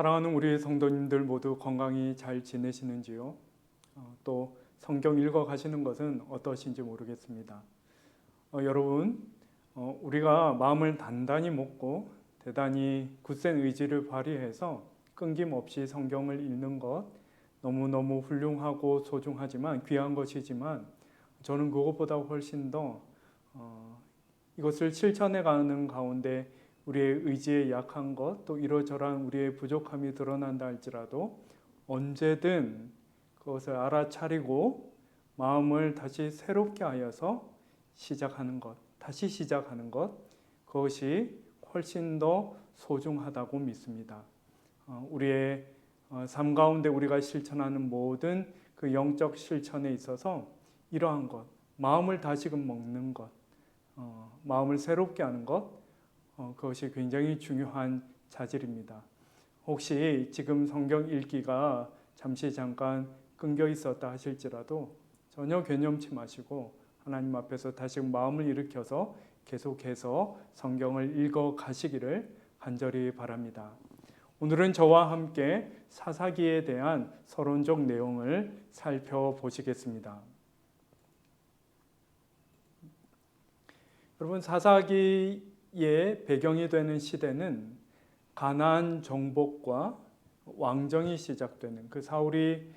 사랑하는 우리 성도님들 모두 건강히 잘 지내시는지요? 또 성경 읽어 가시는 것은 어떠신지 모르겠습니다. 여러분, 우리가 마음을 단단히 먹고 대단히 굳센 의지를 발휘해서 끊김없이 성경을 읽는 것 너무너무 훌륭하고 소중하지만 귀한 것이지만 저는 그것보다 훨씬 더 이것을 실천해 가는 가운데 우리의 의지에 약한 것, 또 이러저러한 우리의 부족함이 드러난다 할지라도 언제든 그것을 알아차리고 마음을 다시 새롭게 하여서 시작하는 것, 다시 시작하는 것, 그것이 훨씬 더 소중하다고 믿습니다. 우리의 삶 가운데 우리가 실천하는 모든 그 영적 실천에 있어서 이러한 것, 마음을 다시금 먹는 것, 마음을 새롭게 하는 것, 그것이 굉장히 중요한 자질입니다. 혹시 지금 성경 읽기가 잠깐 끊겨 있었다 하실지라도 전혀 괴념치 마시고 하나님 앞에서 다시 마음을 일으켜서 계속해서 성경을 읽어 가시기를 간절히 바랍니다. 오늘은 저와 함께 사사기에 대한 서론적 내용을 살펴보시겠습니다. 여러분, 사사기의 배경이 되는 시대는 가나안 정복과 왕정이 시작되는 그 사울이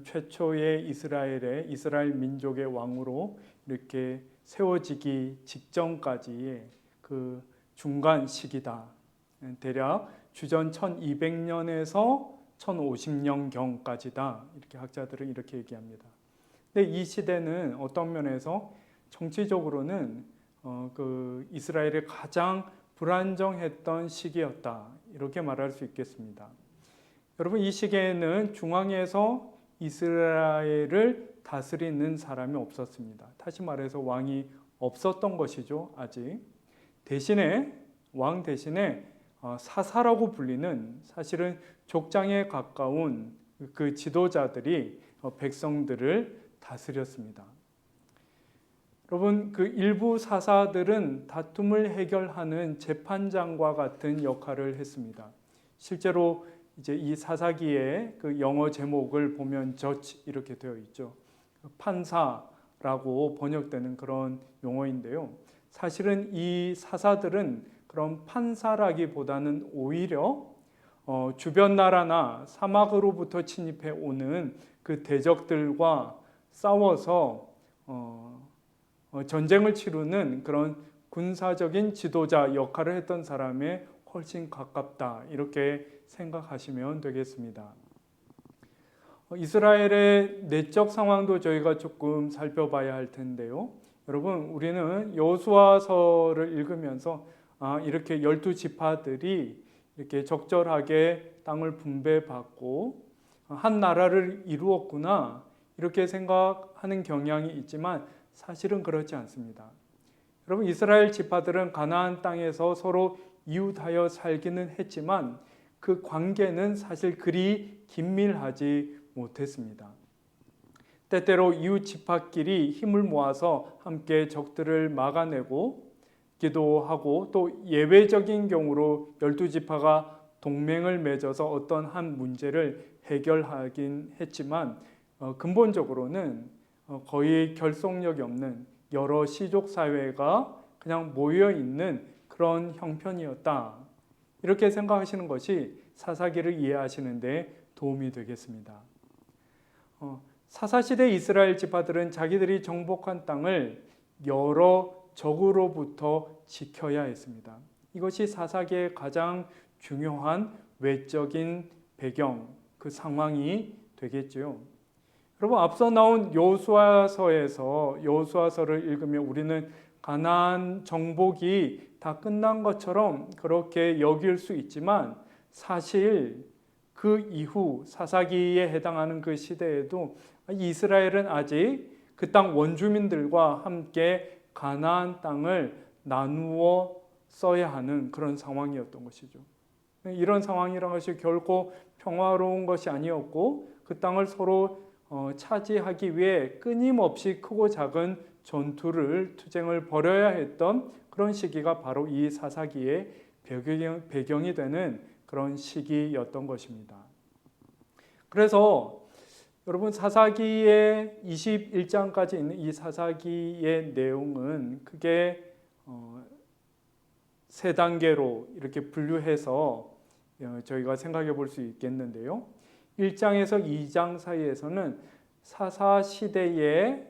최초의 이스라엘 민족의 왕으로 이렇게 세워지기 직전까지의 그 중간 시기다. 대략 주전 1200년에서 1050년경까지다. 이렇게 학자들은 이렇게 얘기합니다. 근데 이 시대는 어떤 면에서 정치적으로는 그 이스라엘의 가장 불안정했던 시기였다. 이렇게 말할 수 있겠습니다. 여러분, 이 시기에는 중앙에서 이스라엘을 다스리는 사람이 없었습니다. 다시 말해서 왕이 없었던 것이죠. 아직. 왕 대신에 사사라고 불리는 사실은 족장에 가까운 그 지도자들이 백성들을 다스렸습니다. 여러분, 그 일부 사사들은 다툼을 해결하는 재판장과 같은 역할을 했습니다. 실제로 이제 이 사사기의 그 영어 제목을 보면 judge 이렇게 되어 있죠. 판사라고 번역되는 그런 용어인데요. 사실은 이 사사들은 그런 판사라기보다는 오히려 주변 나라나 사막으로부터 침입해 오는 그 대적들과 싸워서 전쟁을 치르는 그런 군사적인 지도자 역할을 했던 사람에 훨씬 가깝다. 이렇게 생각하시면 되겠습니다. 이스라엘의 내적 상황도 저희가 조금 살펴봐야 할 텐데요. 여러분, 우리는 여호수아서를 읽으면서 이렇게 12지파들이 이렇게 적절하게 땅을 분배받고 한 나라를 이루었구나. 이렇게 생각하는 경향이 있지만 사실은 그렇지 않습니다. 여러분, 이스라엘 지파들은 가나안 땅에서 서로 이웃하여 살기는 했지만 그 관계는 사실 그리 긴밀하지 못했습니다. 때때로 이웃 지파끼리 힘을 모아서 함께 적들을 막아내고 기도하고 또 예외적인 경우로 12지파가 동맹을 맺어서 어떤 한 문제를 해결하긴 했지만 근본적으로는 거의 결속력이 없는 여러 시족 사회가 그냥 모여 있는 그런 형편이었다. 이렇게 생각하시는 것이 사사기를 이해하시는 데 도움이 되겠습니다. 사사시대 이스라엘 지파들은 자기들이 정복한 땅을 여러 적으로부터 지켜야 했습니다. 이것이 사사기의 가장 중요한 외적인 배경, 그 상황이 되겠죠. 여러분, 앞서 나온 여호수아서를 읽으면 우리는 가나안 정복이 다 끝난 것처럼 그렇게 여길 수 있지만 사실 그 이후 사사기에 해당하는 그 시대에도 이스라엘은 아직 그 땅 원주민들과 함께 가나안 땅을 나누어 써야 하는 그런 상황이었던 것이죠. 이런 상황이라는 것이 결코 평화로운 것이 아니었고 그 땅을 서로 차지하기 위해 끊임없이 크고 작은 투쟁을 벌여야 했던 그런 시기가 바로 이 사사기의 배경이 되는 그런 시기였던 것입니다. 그래서 여러분 사사기의 21장까지 있는 이 사사기의 내용은 크게 세 단계로 이렇게 분류해서 저희가 생각해 볼 수 있겠는데요. 1장에서 2장 사이에서는 사사 시대에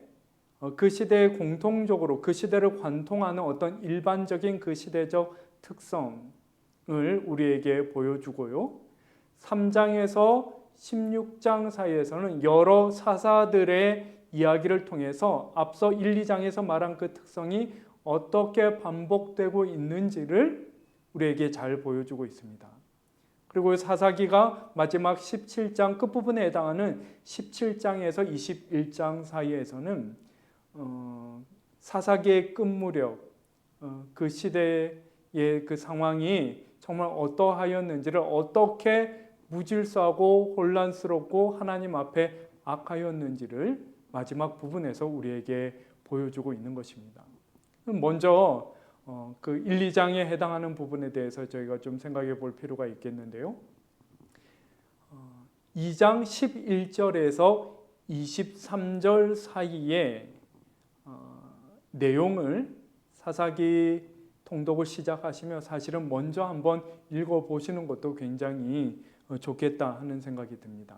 그 시대에 공통적으로 그 시대를 관통하는 어떤 일반적인 그 시대적 특성을 우리에게 보여주고요. 3장에서 16장 사이에서는 여러 사사들의 이야기를 통해서 앞서 1, 2장에서 말한 그 특성이 어떻게 반복되고 있는지를 우리에게 잘 보여주고 있습니다. 그리고 사사기가 마지막 17장 끝부분에 해당하는 17장에서 21장 사이에서는 사사기의 끝무렵 그 시대의 그 상황이 정말 어떠하였는지를 어떻게 무질서하고 혼란스럽고 하나님 앞에 악하였는지를 마지막 부분에서 우리에게 보여주고 있는 것입니다. 먼저 그 1, 2장에 해당하는 부분에 대해서 저희가 좀 생각해 볼 필요가 있겠는데요. 2장 11절에서 23절 사이에 내용을 사사기 통독을 시작하시며 사실은 먼저 한번 읽어보시는 것도 굉장히 좋겠다 하는 생각이 듭니다.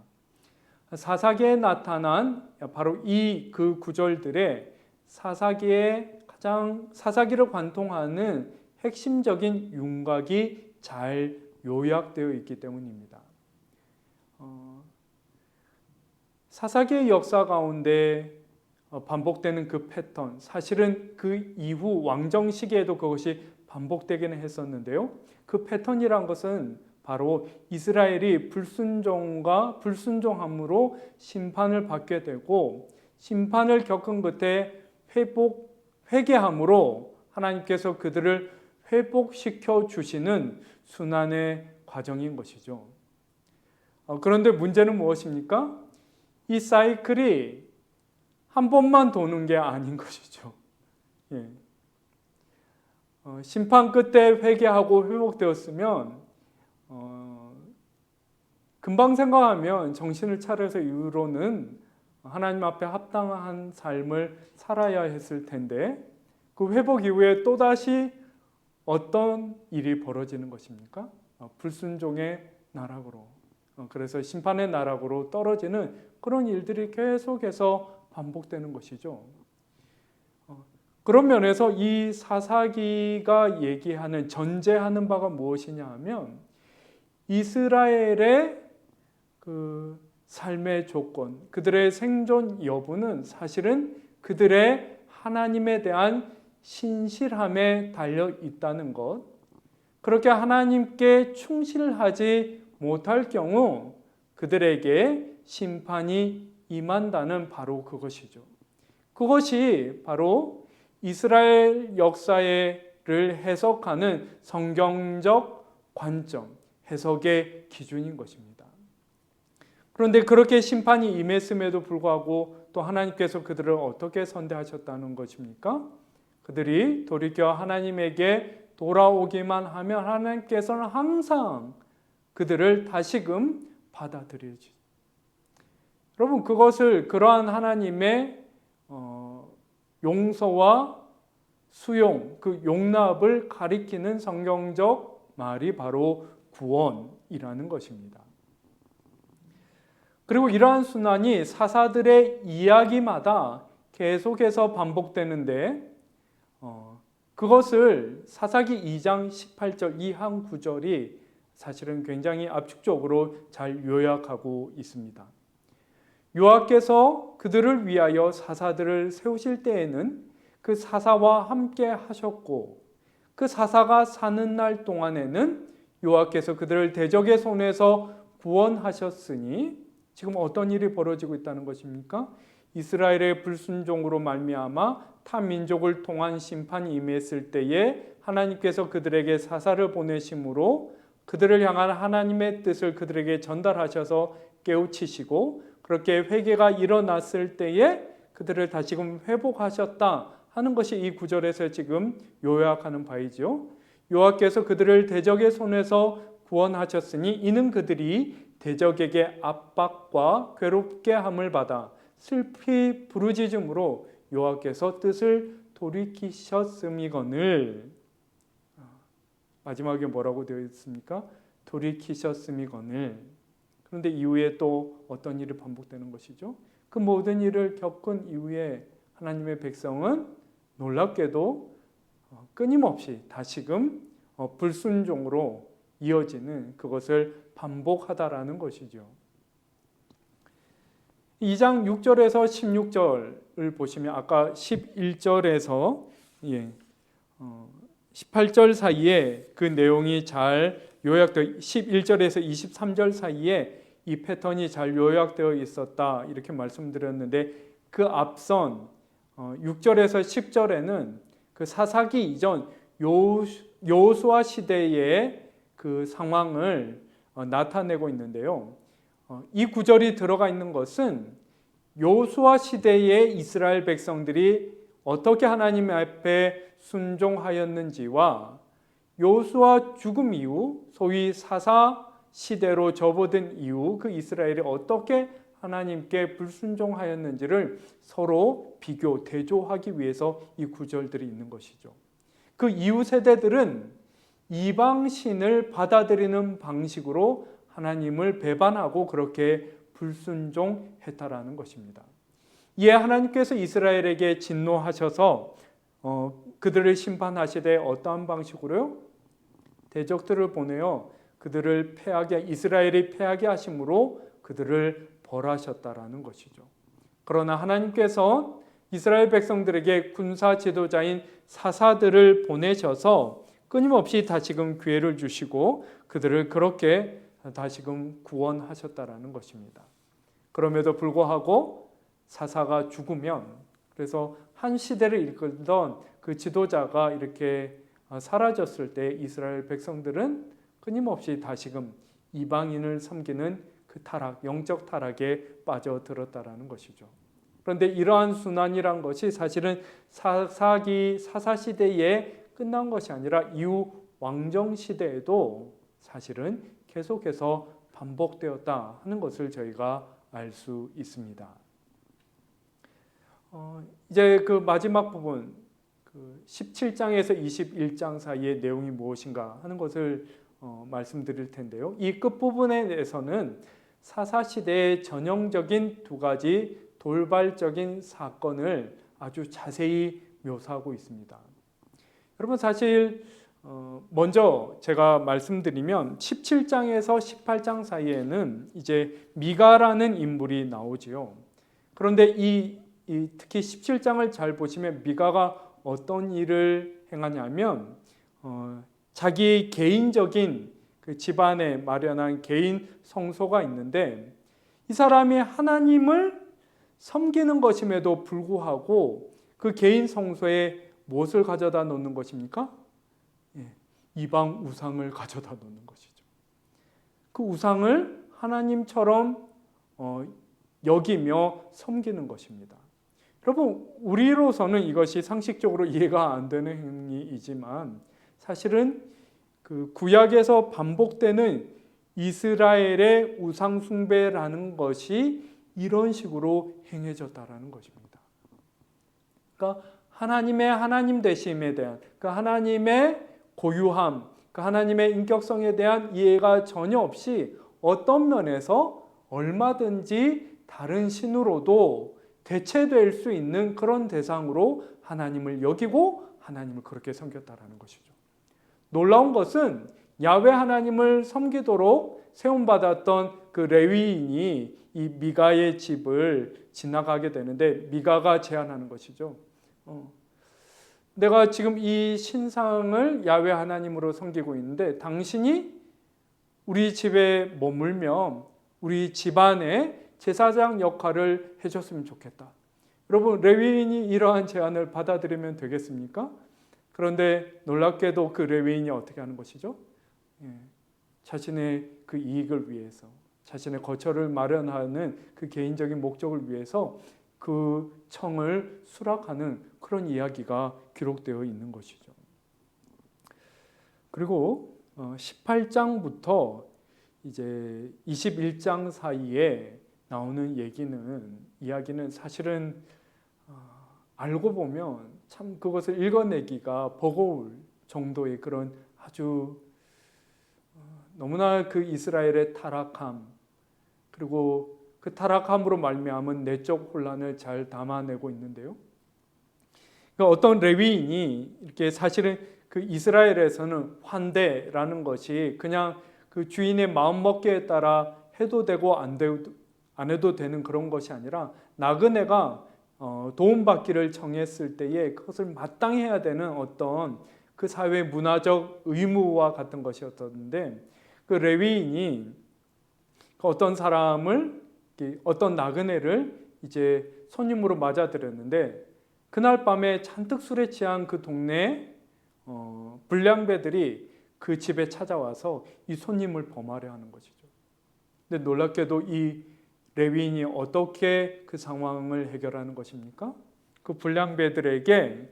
사사기에 나타난 바로 이 그 구절들에 사사기를 관통하는 핵심적인 윤곽이 잘 요약되어 있기 때문입니다. 사사기의 역사 가운데 반복되는 그 패턴, 사실은 그 이후 왕정 시기에도 그것이 반복되기는 했었는데요. 그 패턴이란 것은 바로 이스라엘이 불순종함으로 심판을 받게 되고 심판을 겪은 끝에 회개함으로 하나님께서 그들을 회복시켜 주시는 순환의 과정인 것이죠. 그런데 문제는 무엇입니까? 이 사이클이 한 번만 도는 게 아닌 것이죠. 심판 끝에 회개하고 회복되었으면 금방 생각하면 정신을 차려서 이후로는 하나님 앞에 합당한 삶을 살아야 했을 텐데 그 회복 이후에 또다시 어떤 일이 벌어지는 것입니까? 불순종의 나락으로, 그래서 심판의 나락으로 떨어지는 그런 일들이 계속해서 반복되는 것이죠. 그런 면에서 이 사사기가 얘기하는 전제하는 바가 무엇이냐 하면 이스라엘의 그 삶의 조건, 그들의 생존 여부는 사실은 그들의 하나님에 대한 신실함에 달려 있다는 것. 그렇게 하나님께 충실하지 못할 경우 그들에게 심판이 임한다는 바로 그것이죠. 그것이 바로 이스라엘 역사를 해석하는 성경적 관점, 해석의 기준인 것입니다. 그런데 그렇게 심판이 임했음에도 불구하고 또 하나님께서 그들을 어떻게 선대하셨다는 것입니까? 그들이 돌이켜 하나님에게 돌아오기만 하면 하나님께서는 항상 그들을 다시금 받아들이지. 여러분, 그러한 하나님의 용서와 수용, 그 용납을 가리키는 성경적 말이 바로 구원이라는 것입니다. 그리고 이러한 순환이 사사들의 이야기마다 계속해서 반복되는데 그것을 사사기 2장 18절 이 한 구절이 사실은 굉장히 압축적으로 잘 요약하고 있습니다. 여호와께서 그들을 위하여 사사들을 세우실 때에는 그 사사와 함께 하셨고 그 사사가 사는 날 동안에는 여호와께서 그들을 대적의 손에서 구원하셨으니 지금 어떤 일이 벌어지고 있다는 것입니까? 이스라엘의 불순종으로 말미암아 타 민족을 통한 심판이 임했을 때에 하나님께서 그들에게 사사를 보내심으로 그들을 향한 하나님의 뜻을 그들에게 전달하셔서 깨우치시고 그렇게 회개가 일어났을 때에 그들을 다시금 회복하셨다 하는 것이 이 구절에서 지금 요약하는 바이죠. 여호와께서 그들을 대적의 손에서 구원하셨으니 이는 그들이 대적에게 압박과 괴롭게 함을 받아 슬피 부르짖음으로 여호와께서 뜻을 돌이키셨음이거늘. 마지막에 뭐라고 되어 있습니까? 돌이키셨음이거늘. 그런데 이후에 또 어떤 일이 반복되는 것이죠? 그 모든 일을 겪은 이후에 하나님의 백성은 놀랍게도 끊임없이 다시금 불순종으로 이어지는 그것을 반복하다라는 것이죠. 2장 6절에서 16절을 보시면 아까 11절에서 18절 사이에 그 내용이 잘 요약되어 11절에서 23절 사이에 이 패턴이 잘 요약되어 있었다 이렇게 말씀드렸는데 그 앞선 6절에서 10절에는 그 사사기 이전 여호수아 시대의 그 상황을 나타내고 있는데요. 이 구절이 들어가 있는 것은 여호수아 시대의 이스라엘 백성들이 어떻게 하나님 앞에 순종하였는지와 여호수아 죽음 이후 소위 사사 시대로 접어든 이후 그 이스라엘이 어떻게 하나님께 불순종하였는지를 서로 비교, 대조하기 위해서 이 구절들이 있는 것이죠. 그 이후 세대들은 이방신을 받아들이는 방식으로 하나님을 배반하고 그렇게 불순종했다라는 것입니다. 이에 하나님께서 이스라엘에게 진노하셔서 그들을 심판하시되 어떠한 방식으로요? 대적들을 보내어 그들을 패하게 이스라엘이 패하게 하심으로 그들을 벌하셨다라는 것이죠. 그러나 하나님께서 이스라엘 백성들에게 군사 지도자인 사사들을 보내셔서 끊임없이 다시금 기회를 주시고 그들을 그렇게 다시금 구원하셨다라는 것입니다. 그럼에도 불구하고 사사가 죽으면 그래서 한 시대를 이끌던 그 지도자가 이렇게 사라졌을 때 이스라엘 백성들은 끊임없이 다시금 이방인을 섬기는 그 타락, 영적 타락에 빠져들었다라는 것이죠. 그런데 이러한 순환이란 것이 사실은 사사 시대에 끝난 것이 아니라 이후 왕정 시대에도 사실은 계속해서 반복되었다 하는 것을 저희가 알 수 있습니다. 이제 그 마지막 부분 17장에서 21장 사이의 내용이 무엇인가 하는 것을 말씀드릴 텐데요. 이 끝부분에 대해서는 사사시대의 전형적인 두 가지 돌발적인 사건을 아주 자세히 묘사하고 있습니다. 여러분 사실 먼저 제가 말씀드리면 17장에서 18장 사이에는 이제 미가라는 인물이 나오지요. 그런데 특히 17장을 잘 보시면 미가가 어떤 일을 행하냐면 자기 개인적인 그 집안에 마련한 개인 성소가 있는데 이 사람이 하나님을 섬기는 것임에도 불구하고 그 개인 성소에 무엇을 가져다 놓는 것입니까? 이방 우상을 가져다 놓는 것이죠. 그 우상을 하나님처럼 여기며 섬기는 것입니다. 여러분 우리로서는 이것이 상식적으로 이해가 안 되는 행위이지만 사실은 그 구약에서 반복되는 이스라엘의 우상 숭배라는 것이 이런 식으로 행해졌다라는 것입니다. 그러니까 하나님의 하나님 되심에 대한 그 하나님의 고유함, 그 하나님의 인격성에 대한 이해가 전혀 없이 어떤 면에서 얼마든지 다른 신으로도 대체될 수 있는 그런 대상으로 하나님을 여기고 하나님을 그렇게 섬겼다라는 것이죠. 놀라운 것은 야훼 하나님을 섬기도록 세움받았던 그 레위인이 이 미가의 집을 지나가게 되는데 미가가 제안하는 것이죠. 내가 지금 이 신상을 야훼 하나님으로 섬기고 있는데 당신이 우리 집에 머물며 우리 집안의 제사장 역할을 해줬으면 좋겠다. 여러분 레위인이 이러한 제안을 받아들이면 되겠습니까? 그런데 놀랍게도 그 레위인이 어떻게 하는 것이죠? 자신의 그 이익을 위해서 자신의 거처를 마련하는 그 개인적인 목적을 위해서 그 청을 수락하는 그런 이야기가 기록되어 있는 것이죠. 그리고 18장부터 이제 21장 사이에 나오는 이야기는 사실은 알고 보면 참 그것을 읽어내기가 버거울 정도의 그런 아주 너무나 그 이스라엘의 타락함, 그리고 그 타락함으로 말미암은 내적 혼란을 잘 담아내고 있는데요. 그러니까 어떤 레위인이 이렇게 사실은 그 이스라엘에서는 환대라는 것이 그냥 그 주인의 마음먹기에 따라 해도 되고 안 해도 되는 그런 것이 아니라 나그네가 도움받기를 정했을 때에 그것을 마땅히 해야 되는 어떤 그 사회의 문화적 의무와 같은 것이었는데, 그 레위인이 어떤 사람을, 어떤 나그네를 이제 손님으로 맞아들였는데, 그날 밤에 잔뜩 술에 취한 그 동네 불량배들이 그 집에 찾아와서 이 손님을 범하려 하는 것이죠. 근데 놀랍게도 이 레위인이 어떻게 그 상황을 해결하는 것입니까? 그 불량배들에게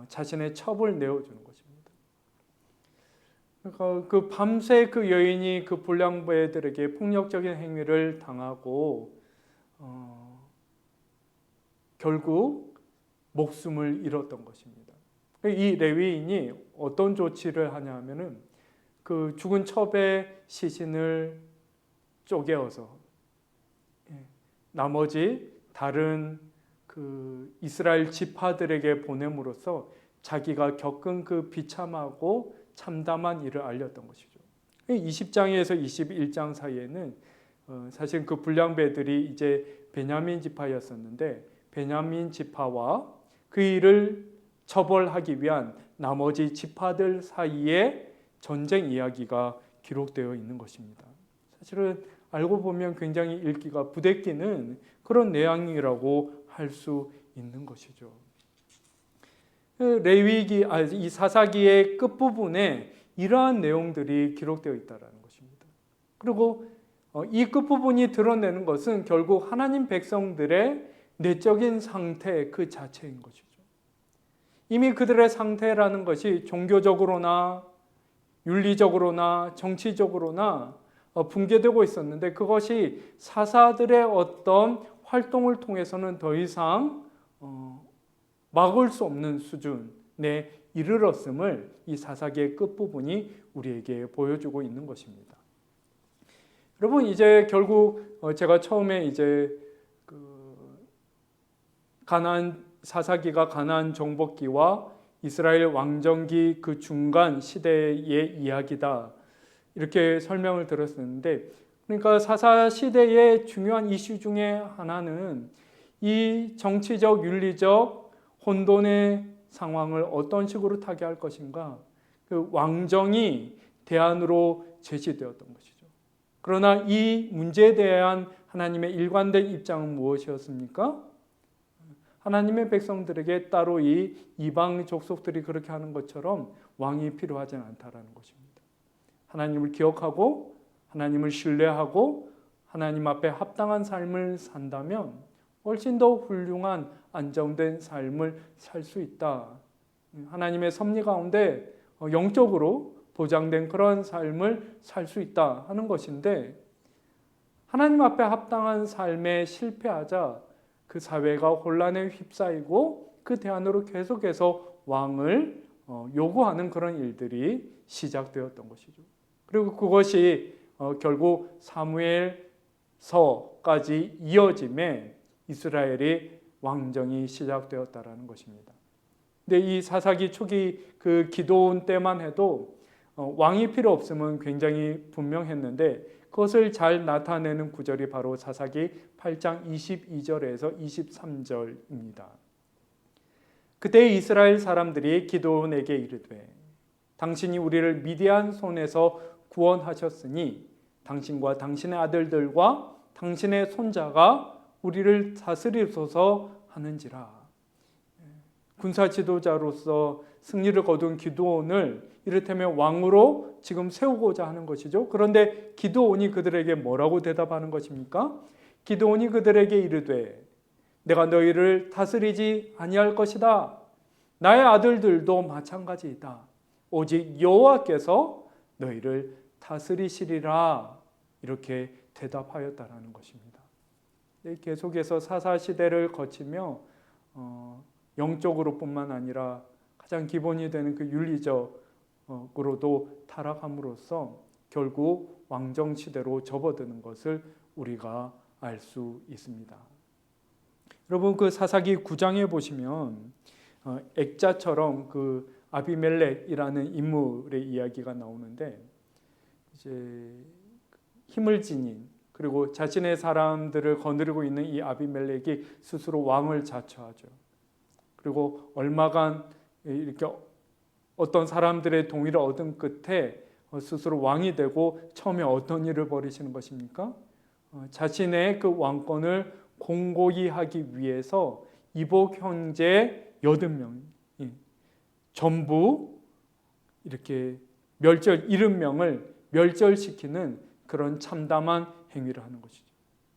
자신의 첩을 내어주는 것입니다. 그러니까 그 밤새 그 여인이 그 불량배들에게 폭력적인 행위를 당하고 결국 목숨을 잃었던 것입니다. 이 레위인이 어떤 조치를 하냐 하면은 그 죽은 첩의 시신을 쪼개어서 나머지 다른 그 이스라엘 지파들에게 보냄으로써 자기가 겪은 그 비참하고 참담한 일을 알렸던 것이죠. 20장에서 21장 사이에는 사실 그 불량배들이 이제 베냐민 지파였었는데, 베냐민 지파와 그 일을 처벌하기 위한 나머지 지파들 사이에 전쟁 이야기가 기록되어 있는 것입니다. 사실은 알고 보면 굉장히 읽기가 부대끼는 그런 내용이라고 할 수 있는 것이죠. 이 사사기의 끝부분에 이러한 내용들이 기록되어 있다는 것입니다. 그리고 이 끝부분이 드러내는 것은 결국 하나님 백성들의 내적인 상태 그 자체인 것이죠. 이미 그들의 상태라는 것이 종교적으로나 윤리적으로나 정치적으로나 붕괴되고 있었는데, 그것이 사사들의 어떤 활동을 통해서는 더 이상 막을 수 없는 수준에 이르렀음을 이 사사기의 끝부분이 우리에게 보여주고 있는 것입니다. 여러분, 이제 결국 제가 처음에 이제 사사기가 가나안 정복기와 이스라엘 왕정기 그 중간 시대의 이야기다, 이렇게 설명을 들었었는데, 그러니까 사사 시대의 중요한 이슈 중에 하나는 이 정치적 윤리적 혼돈의 상황을 어떤 식으로 타개할 것인가, 그 왕정이 대안으로 제시되었던 것이죠. 그러나 이 문제에 대한 하나님의 일관된 입장은 무엇이었습니까? 하나님의 백성들에게 따로 이 이방 족속들이 그렇게 하는 것처럼 왕이 필요하지 않다라는 것입니다. 하나님을 기억하고 하나님을 신뢰하고 하나님 앞에 합당한 삶을 산다면 훨씬 더 훌륭한 안정된 삶을 살 수 있다. 하나님의 섭리 가운데 영적으로 보장된 그런 삶을 살 수 있다 하는 것인데, 하나님 앞에 합당한 삶에 실패하자 그 사회가 혼란에 휩싸이고 그 대안으로 계속해서 왕을 요구하는 그런 일들이 시작되었던 것이죠. 그리고 그것이 결국 사무엘서까지 이어짐에 이스라엘의 왕정이 시작되었다라는 것입니다. 근데 이 사사기 초기 그 기도원 때만 해도 왕이 필요 없음은 굉장히 분명했는데, 그것을 잘 나타내는 구절이 바로 사사기 8장 22절에서 23절입니다. 그때 이스라엘 사람들이 기드온에게 이르되, 당신이 우리를 미디안 손에서 구원하셨으니 당신과 당신의 아들들과 당신의 손자가 우리를 다스리소서 하는지라. 군사 지도자로서 승리를 거둔 기드온을 이를테면 왕으로 지금 세우고자 하는 것이죠. 그런데 기드온이 그들에게 뭐라고 대답하는 것입니까? 기드온이 그들에게 이르되, 내가 너희를 다스리지 아니할 것이다. 나의 아들들도 마찬가지이다. 오직 여호와께서 너희를 다스리시리라 이렇게 대답하였다라는 것입니다. 계속해서 사사시대를 거치며 영적으로 뿐만 아니라 가장 기본이 되는 그 윤리적으로도 타락함으로써 결국 왕정시대로 접어드는 것을 우리가 알 수 있습니다. 여러분 그 사사기 9장에 보시면 액자처럼 그 아비멜렉이라는 인물의 이야기가 나오는데 이제 힘을 지닌 그리고 자신의 사람들을 거느리고 있는 이 아비멜렉이 스스로 왕을 자처하죠. 그리고 얼마간 이렇게 어떤 사람들의 동의를 얻은 끝에 스스로 왕이 되고 처음에 어떤 일을 벌이시는 것입니까? 자신의 그 왕권을 공고히 하기 위해서 이복 형제 80명이 전부 이렇게 70명을 멸절시키는 그런 참담한 행위를 하는 것이죠.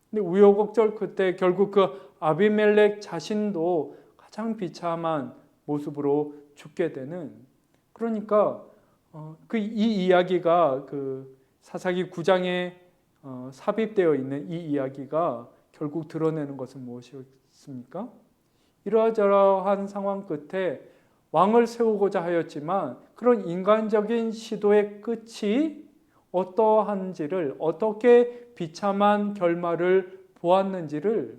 근데 우여곡절 끝에 결국 그 아비멜렉 자신도 가장 비참한 모습으로 죽게 되는, 그러니까 이 이야기가 그 사사기 9장에 삽입되어 있는 이 이야기가 결국 드러내는 것은 무엇이었습니까? 이러저러한 상황 끝에 왕을 세우고자 하였지만 그런 인간적인 시도의 끝이 어떠한지를, 어떻게 비참한 결말을 보았는지를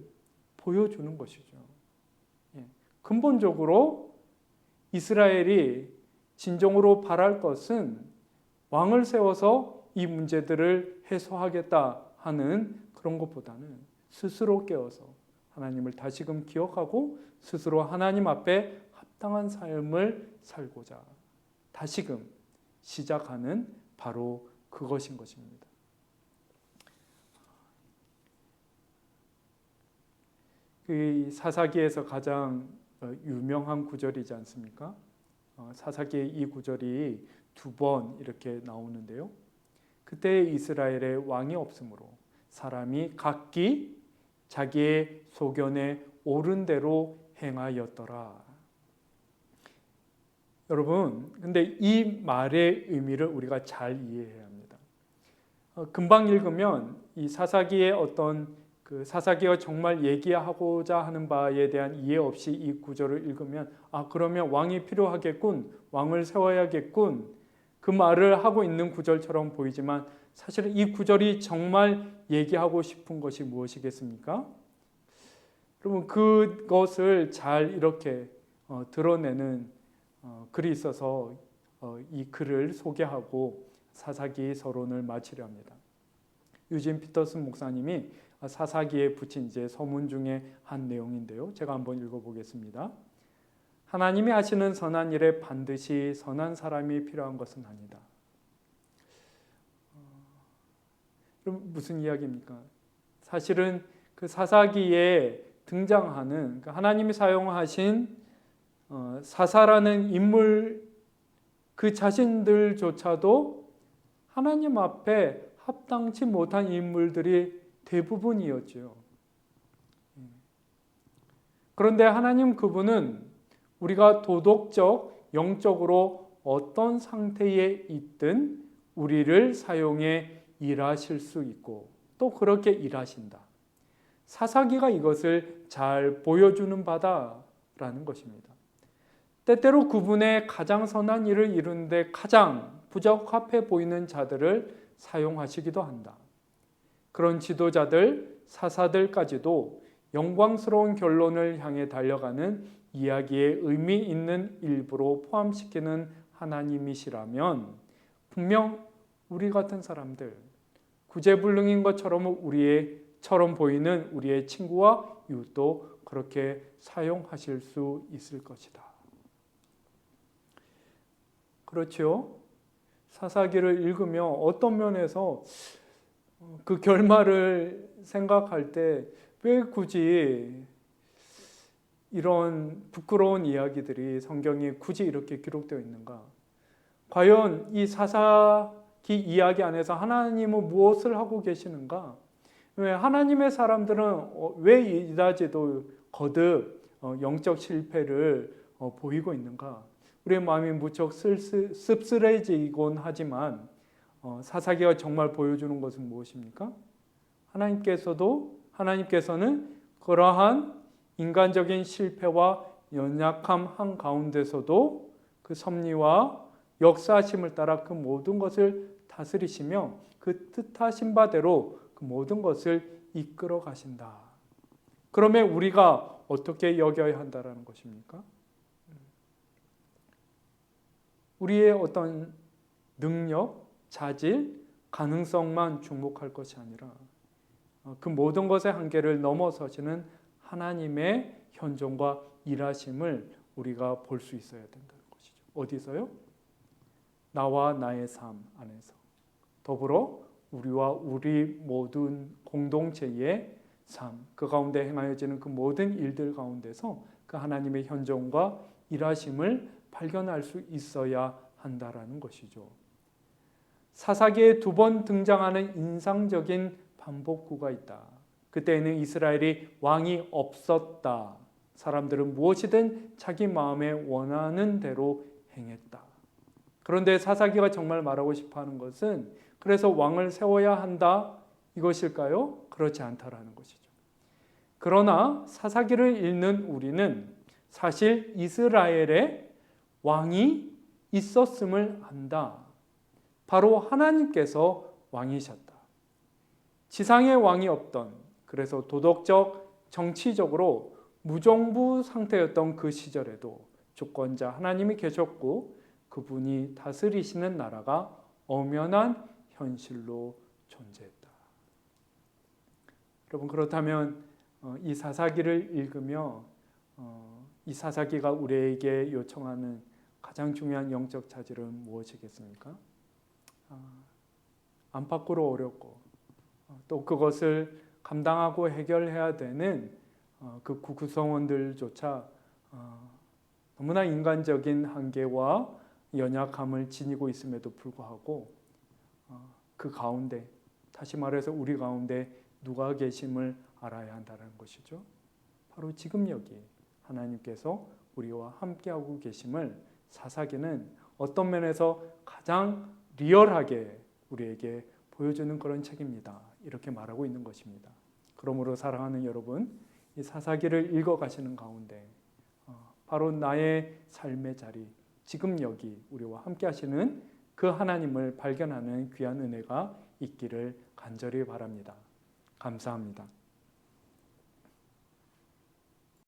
보여주는 것이죠. 근본적으로 이스라엘이 진정으로 바랄 것은 왕을 세워서 이 문제들을 해소하겠다 하는 그런 것보다는 스스로 깨어서 하나님을 다시금 기억하고 스스로 하나님 앞에 합당한 삶을 살고자 다시금 시작하는 바로 그것인 것입니다. 그 사사기에서 가장 유명한 구절이지 않습니까? 사사기의 이 구절이 2번 이렇게 나오는데요. 그때 이스라엘에 왕이 없으므로 사람이 각기 자기의 소견에 옳은 대로 행하였더라. 여러분, 근데 이 말의 의미를 우리가 잘 이해해야 합니다. 금방 읽으면 이 사사기의 어떤 그 사사기가 정말 얘기하고자 하는 바에 대한 이해 없이 이 구절을 읽으면 그러면 왕이 필요하겠군, 왕을 세워야겠군, 그 말을 하고 있는 구절처럼 보이지만 사실은 이 구절이 정말 얘기하고 싶은 것이 무엇이겠습니까? 여러분 그것을 잘 이렇게 드러내는 글이 있어서 이 글을 소개하고 사사기 서론을 마치려 합니다. 유진 피터슨 목사님이 사사기에 붙인 이제 서문 중에 한 내용인데요. 제가 한번 읽어보겠습니다. 하나님이 하시는 선한 일에 반드시 선한 사람이 필요한 것은 아니다. 그럼 무슨 이야기입니까? 사실은 그 사사기에 등장하는 하나님이 사용하신 사사라는 인물 그 자신들조차도 하나님 앞에 합당치 못한 인물들이 대부분이었죠. 그런데 하나님 그분은 우리가 도덕적, 영적으로 어떤 상태에 있든 우리를 사용해 일하실 수 있고 또 그렇게 일하신다. 사사기가 이것을 잘 보여주는 바다라는 것입니다. 때때로 그분의 가장 선한 일을 이루는데 가장 부적합해 보이는 자들을 사용하시기도 한다. 그런 지도자들, 사사들까지도 영광스러운 결론을 향해 달려가는 이야기에 의미 있는 일부로 포함시키는 하나님이시라면 분명 우리 같은 사람들, 구제불능인 것처럼 우리처럼 보이는 우리의 친구와 이웃도 그렇게 사용하실 수 있을 것이다. 그렇죠? 사사기를 읽으며 어떤 면에서 그 결말을 생각할 때 왜 굳이 이런 부끄러운 이야기들이 성경에 굳이 이렇게 기록되어 있는가? 과연 이 사사기 이야기 안에서 하나님은 무엇을 하고 계시는가? 왜 하나님의 사람들은 왜 이다지도 거듭 영적 실패를 보이고 있는가? 우리의 마음이 무척 씁쓸해지곤 하지만 사사기가 정말 보여주는 것은 무엇입니까? 하나님께서는 그러한 인간적인 실패와 연약함 한가운데서도 그 섭리와 역사하심을 따라 그 모든 것을 다스리시며 그 뜻하신 바대로 그 모든 것을 이끌어 가신다. 그러면 우리가 어떻게 여겨야 한다라는 것입니까? 우리의 어떤 능력, 자질, 가능성만 주목할 것이 아니라 그 모든 것의 한계를 넘어서시는 하나님의 현존과 일하심을 우리가 볼 수 있어야 된다는 것이죠. 어디서요? 나와 나의 삶 안에서. 더불어 우리와 우리 모든 공동체의 삶, 그 가운데 행하여지는 그 모든 일들 가운데서 그 하나님의 현존과 일하심을 발견할 수 있어야 한다라는 것이죠. 사사기에 2번 등장하는 인상적인 반복구가 있다. 그때에는 이스라엘이 왕이 없었다. 사람들은 무엇이든 자기 마음에 원하는 대로 행했다. 그런데 사사기가 정말 말하고 싶어하는 것은 그래서 왕을 세워야 한다 이것일까요? 그렇지 않다라는 것이죠. 그러나 사사기를 읽는 우리는 사실 이스라엘에 왕이 있었음을 안다. 바로 하나님께서 왕이셨다. 지상에 왕이 없던, 그래서 도덕적, 정치적으로 무정부 상태였던 그 시절에도 주권자 하나님이 계셨고 그분이 다스리시는 나라가 엄연한 현실로 존재했다. 여러분, 그렇다면 이 사사기를 읽으며 이 사사기가 우리에게 요청하는 가장 중요한 영적 자질은 무엇이겠습니까? 안팎으로 어렵고 또 그것을 감당하고 해결해야 되는 그 구성원들조차 너무나 인간적인 한계와 연약함을 지니고 있음에도 불구하고 그 가운데, 다시 말해서 우리 가운데 누가 계심을 알아야 한다는 것이죠. 바로 지금 여기 하나님께서 우리와 함께하고 계심을 사사기는 어떤 면에서 가장 리얼하게 우리에게 보여주는 그런 책입니다. 이렇게 말하고 있는 것입니다. 그러므로 사랑하는 여러분, 이 사사기를 읽어가시는 가운데 바로 나의 삶의 자리, 지금 여기 우리와 함께 하시는 그 하나님을 발견하는 귀한 은혜가 있기를 간절히 바랍니다. 감사합니다.